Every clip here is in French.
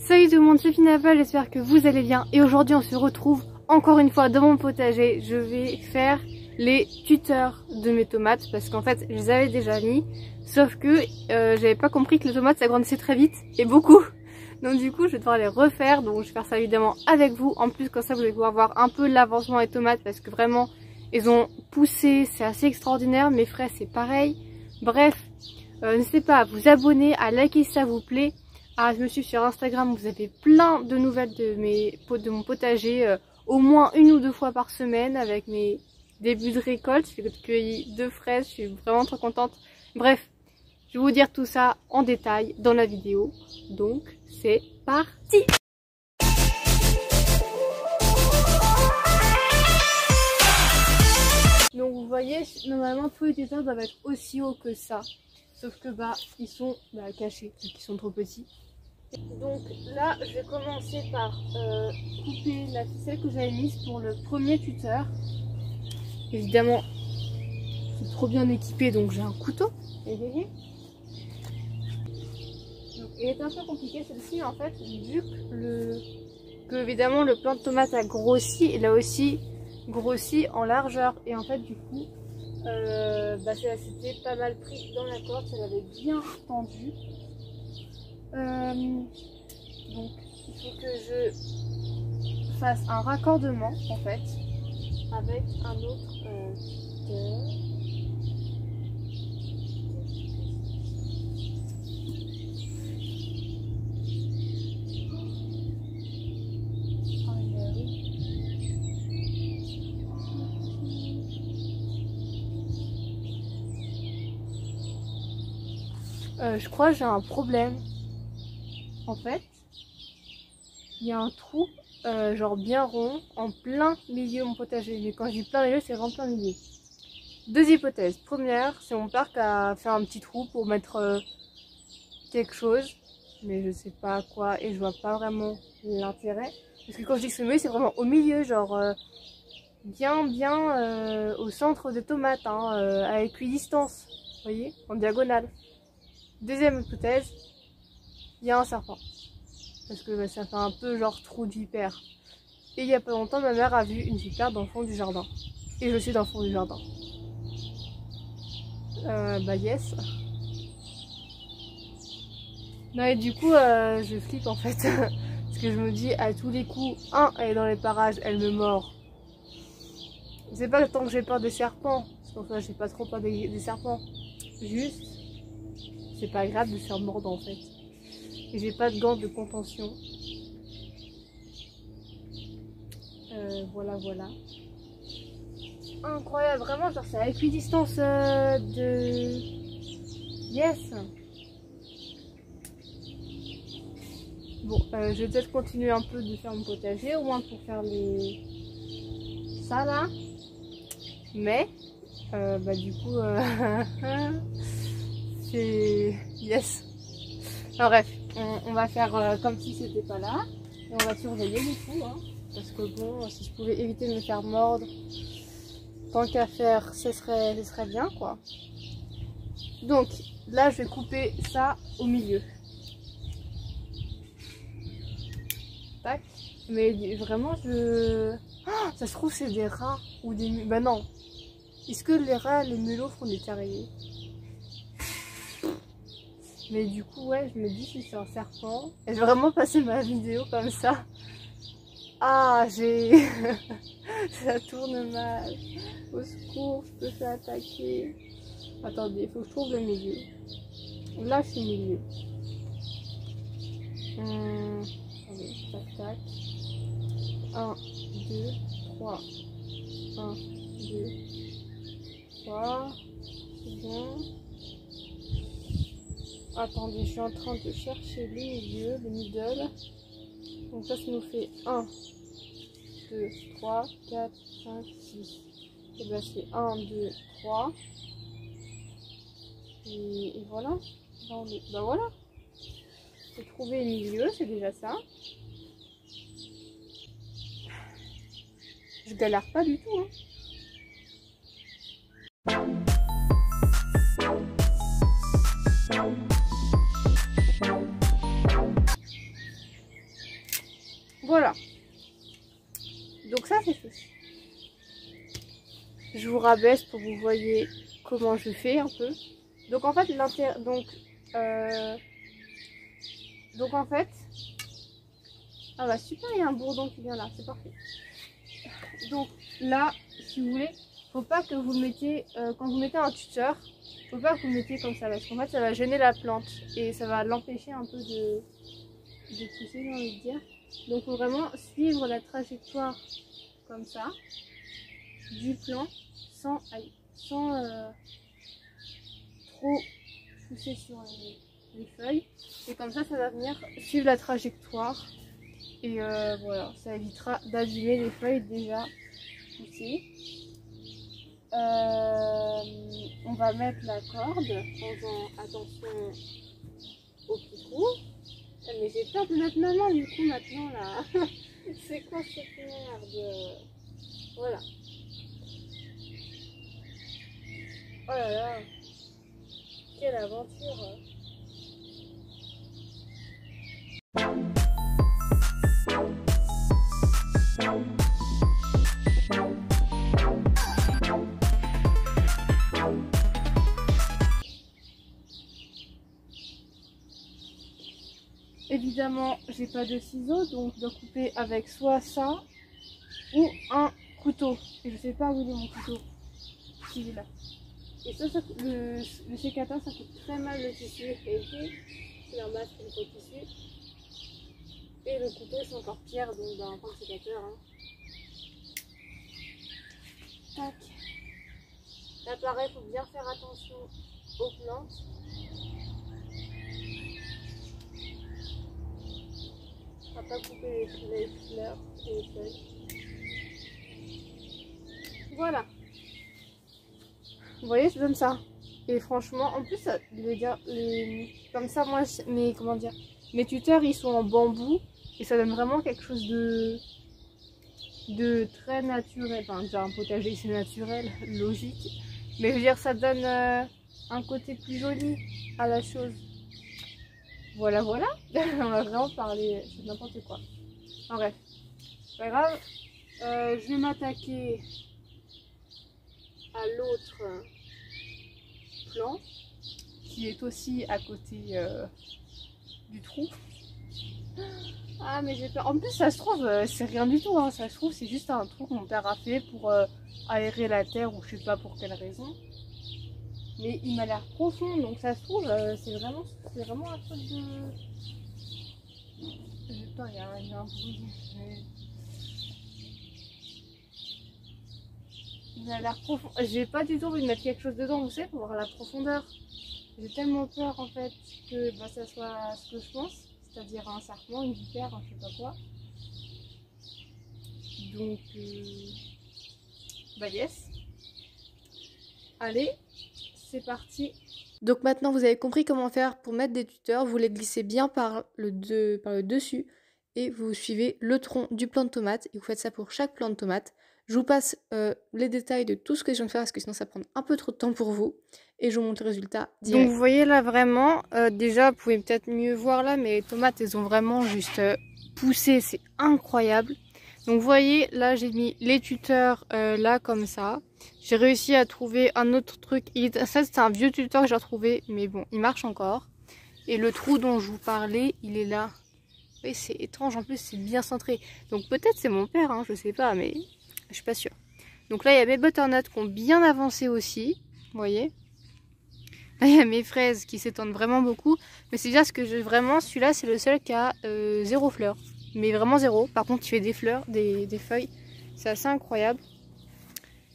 Salut tout le monde, c'est Pinapple, j'espère que vous allez bien et aujourd'hui on se retrouve encore une fois dans mon potager. Je vais faire les tuteurs de mes tomates parce qu'en fait je les avais déjà mis, sauf que j'avais pas compris que les tomates s'agrandissaient très vite et beaucoup. Donc du coup je vais devoir les refaire, donc je vais faire ça évidemment avec vous. En plus comme ça vous allez pouvoir voir un peu l'avancement des tomates parce que vraiment elles ont poussé, c'est assez extraordinaire. Mes fraises c'est pareil. Bref, n'hésitez pas à vous abonner, à liker si ça vous plaît. Ah, je me suis sur Instagram, vous avez plein de nouvelles de mon potager, au moins 1 ou 2 fois par semaine avec mes débuts de récolte. J'ai cueilli 2 fraises, je suis vraiment trop contente. Bref, je vais vous dire tout ça en détail dans la vidéo. Donc, c'est parti! Donc vous voyez, normalement tous les tuteurs doivent être aussi hauts que ça. Sauf que ils sont cachés, parce qu'ils sont trop petits. Donc là, je vais commencer par couper la ficelle que j'avais mise pour le premier tuteur. Évidemment, c'est trop bien équipé, donc j'ai un couteau. Donc, il est un peu compliqué celle-ci en fait, vu que évidemment le plant de tomate a grossi, il a aussi grossi en largeur. Et en fait, du coup, c'était pas mal pris dans la corde, ça l'avait bien tendu. Donc il faut que je fasse un raccordement en fait avec un autre tuteur. Je crois que j'ai un problème. En fait, il y a un trou genre bien rond en plein milieu de mon potager. Mais quand je dis plein milieu, c'est vraiment plein milieu. 2 hypothèses. Première, c'est mon père qui a fait un petit trou pour mettre quelque chose. Mais je sais pas quoi et je vois pas vraiment l'intérêt. Parce que quand je dis que c'est milieu, c'est vraiment au milieu, genre bien au centre des tomates, hein, à équidistance. Vous voyez, en diagonale. Deuxième hypothèse, il y a un serpent. Parce que ça fait un peu genre trou de vipère. Et il y a pas longtemps, ma mère a vu une vipère dans le fond du jardin. Et je suis dans le fond du jardin. Yes. Non et du coup, je flippe en fait. Parce que je me dis, à tous les coups, elle est dans les parages, elle me mord. C'est pas le temps que j'ai peur des serpents. C'est pour ça que j'ai pas trop peur des serpents. Juste, c'est pas grave de se faire mordre en fait. Et j'ai pas de gants de contention. Voilà. Incroyable, vraiment, genre c'est à équidistance de... Yes. Bon, je vais peut-être continuer un peu de faire mon potager, au moins pour faire ça là. Mais, du coup, c'est... Yes. Enfin, bref, on va faire comme si c'était pas là. Et on va surveiller du coup, hein, parce que bon, si je pouvais éviter de me faire mordre, tant qu'à faire, ce serait bien quoi. Donc là, je vais couper ça au milieu. Tac. Mais vraiment, ça se trouve c'est des rats ou des... Bah non. Est-ce que les rats, les mulots font des terriers? Mais du coup, ouais, je me dis si c'est un serpent. Et je vais vraiment passer ma vidéo comme ça. Ah, ça tourne mal. Au secours, je peux faire attaquer. Attendez, il faut que je trouve le milieu. Là, je suis au milieu. Allez, tac. 1, 2, 3. 1, 2, 3. C'est bon. Attendez, je suis en train de chercher le milieu, le middle. Donc ça nous fait 1, 2, 3, 4, 5, 6. Et bien c'est 1, 2, 3. Et voilà. Voilà. J'ai trouvé le milieu, c'est déjà ça. Je galère pas du tout, hein. Voilà. Donc ça c'est fait. Je vous rabaisse pour que vous voyez comment je fais un peu. Donc en fait ah bah super, il y a un bourdon qui vient là, c'est parfait. Donc là, si vous voulez, faut pas que vous mettiez, quand vous mettez un tuteur, faut pas que vous mettiez comme ça, parce qu'en fait ça va gêner la plante et ça va l'empêcher un peu de pousser, j'ai envie de dire. Donc faut vraiment suivre la trajectoire comme ça, du plan, sans trop pousser sur les feuilles. Et comme ça va venir suivre la trajectoire. Et voilà, ça évitera d'abîmer les feuilles déjà poussées. On va mettre la corde en faisant attention au petit trou. Mais j'ai peur de notre maman du coup maintenant là. C'est quoi cette merde? Voilà. Oh là là. Quelle aventure. Évidemment, j'ai pas de ciseaux, donc je dois couper avec soit ça ou un couteau. Et je sais pas où il est mon couteau. Il est là. Et ça le sécateur, ça fait très mal le tissu. Et c'est un masque pour le tissu. Et le couteau, c'est encore pire, donc d'un point de sécateur. Hein. Tac. Là, pareil, il faut bien faire attention aux plantes. On va pas couper les fleurs et les feuilles. Voilà. Vous voyez, c'est comme ça. Et franchement, en plus, comme ça, moi, mes tuteurs, ils sont en bambou. Et ça donne vraiment quelque chose de très naturel. Enfin, déjà un potager, c'est naturel, logique. Mais je veux dire, ça donne un côté plus joli à la chose. Voilà, voilà. On va vraiment parler de n'importe quoi. En bref, c'est pas grave. Je vais m'attaquer à l'autre plan qui est aussi à côté du trou. Ah mais j'ai peur. En plus ça se trouve c'est rien du tout hein. Ça se trouve c'est juste un trou que mon père a fait pour aérer la terre ou je sais pas pour quelle raison. Mais il m'a l'air profond donc ça se trouve c'est vraiment un truc de... Putain il y a un bruit. Il a l'air profond. J'ai pas du tout envie de mettre quelque chose dedans, vous savez, pour voir la profondeur. J'ai tellement peur en fait que ça soit ce que je pense, c'est-à-dire un serpent, une vipère, je sais pas quoi. Donc, yes. Allez, c'est parti. Donc maintenant vous avez compris comment faire pour mettre des tuteurs. Vous les glissez bien par le dessus et vous suivez le tronc du plant de tomate et vous faites ça pour chaque plant de tomate. Je vous passe les détails de tout ce que je viens de faire parce que sinon ça prend un peu trop de temps pour vous. Et je vous montre le résultat direct. Donc vous voyez là vraiment, déjà vous pouvez peut-être mieux voir là, mais les tomates elles ont vraiment juste poussé, c'est incroyable. Donc vous voyez là j'ai mis les tuteurs là comme ça. J'ai réussi à trouver un autre truc, ça c'est un vieux tuteur que j'ai retrouvé, mais bon il marche encore. Et le trou dont je vous parlais il est là. Oui c'est étrange, en plus c'est bien centré. Donc peut-être c'est mon père, hein, je sais pas mais... Je suis pas sûre. Donc là, il y a mes butternuts qui ont bien avancé aussi. Vous voyez. Là, il y a mes fraises qui s'étendent vraiment beaucoup. Mais c'est bien ce que vraiment, celui-là, c'est le seul qui a 0 fleurs. Mais vraiment 0. Par contre, il fait des fleurs, des feuilles. C'est assez incroyable.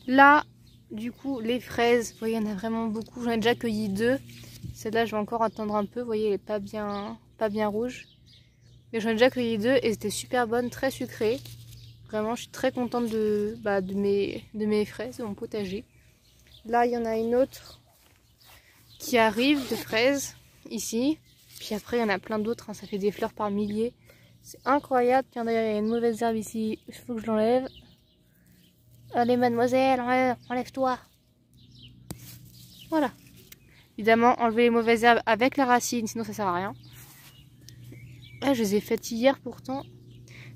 Là, du coup, les fraises, vous voyez, il y en a vraiment beaucoup. J'en ai déjà cueilli 2. Celle-là, je vais encore attendre un peu. Vous voyez, elle est pas bien rouge. Mais j'en ai déjà cueilli 2 et c'était super bonne, très sucrée. Vraiment, je suis très contente de mes fraises, de mon potager. Là, il y en a une autre qui arrive de fraises, ici. Puis après, il y en a plein d'autres, hein, ça fait des fleurs par milliers. C'est incroyable. Tiens, d'ailleurs, il y a une mauvaise herbe ici, il faut que je l'enlève. Allez, mademoiselle, enlève-toi. Voilà. Évidemment, enlever les mauvaises herbes avec la racine, sinon ça sert à rien. Là, je les ai faites hier pourtant.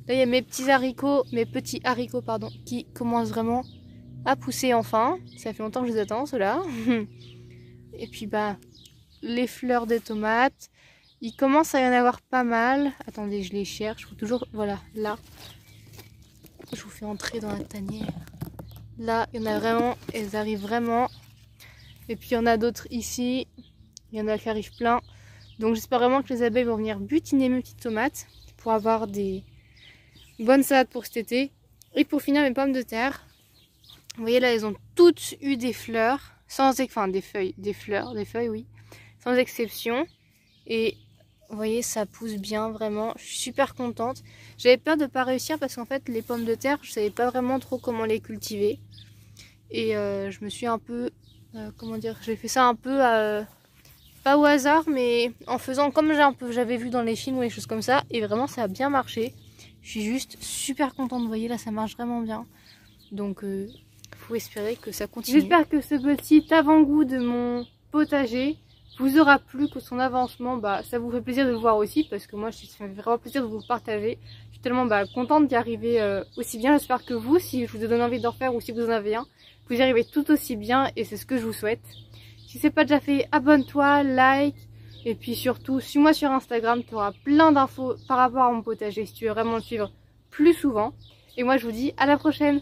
Là il y a mes petits haricots pardon, qui commencent vraiment à pousser enfin. Ça fait longtemps que je les attends ceux-là. Et puis bah les fleurs des tomates. Il commence à y en avoir pas mal. Attendez, je les cherche. Faut toujours, voilà, là. Je vous fais entrer dans la tanière. Là, il y en a vraiment, elles arrivent vraiment. Et puis il y en a d'autres ici. Il y en a qui arrivent plein. Donc j'espère vraiment que les abeilles vont venir butiner mes petites tomates pour avoir des bonnes salades pour cet été. Et pour finir mes pommes de terre. Vous voyez là, elles ont toutes eu des fleurs. Enfin des feuilles, des fleurs, des feuilles, oui. Sans exception. Et vous voyez, ça pousse bien, vraiment. Je suis super contente. J'avais peur de ne pas réussir parce qu'en fait, les pommes de terre, je savais pas vraiment trop comment les cultiver. Et je me suis un peu... comment dire, j'ai fait ça un peu... pas au hasard, mais en faisant comme j'avais vu dans les films ou les choses comme ça. Et vraiment, ça a bien marché. Je suis juste super contente. Vous voyez, là, ça marche vraiment bien. Donc, faut espérer que ça continue. J'espère que ce petit avant-goût de mon potager vous aura plu, que son avancement, bah, ça vous fait plaisir de le voir aussi, parce que moi, ça me fait vraiment plaisir de vous le partager. Je suis tellement contente d'y arriver aussi bien. J'espère que vous, si je vous donne envie d'en faire ou si vous en avez un, vous y arrivez tout aussi bien et c'est ce que je vous souhaite. Si c'est pas déjà fait, abonne-toi, like, et puis surtout, suis-moi sur Instagram, tu auras plein d'infos par rapport à mon potager si tu veux vraiment le suivre plus souvent. Et moi, je vous dis à la prochaine.